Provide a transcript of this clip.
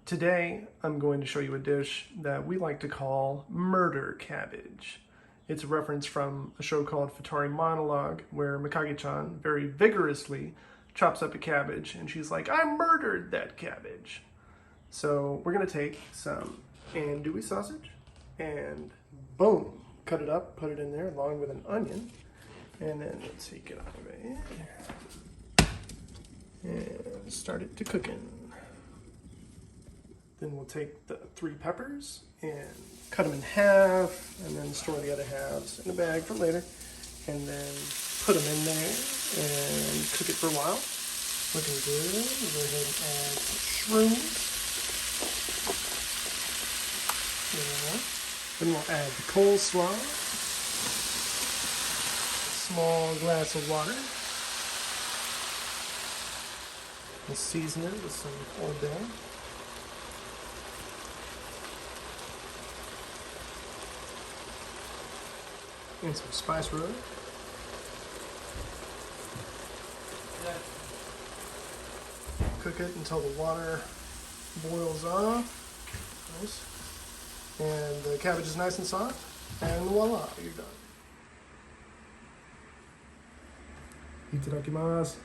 Today, I'm going to show you a dish that we like to call murder cabbage. It's a reference from a show called Futari Monologue, where Mikage-chan very vigorously chops up a cabbage, and she's like, I murdered that cabbage. So we're gonna take some andouille sausage, and boom, cut it up, put it in there along with an onion, and then let's see, get out of it, and start it to cooking. Then we'll take the 3 peppers and cut them in half, and then store the other halves in a bag for later, and then put them in there and cook it for a while. Looking good. We'll go ahead and add some shrooms. Yeah. Then we'll add the coleslaw, a small glass of water. We'll season it with some Old Bay. And some spice rub. Cook it until the water boils off. Nice. And the cabbage is nice and soft. And voila, you're done. Itadakimasu.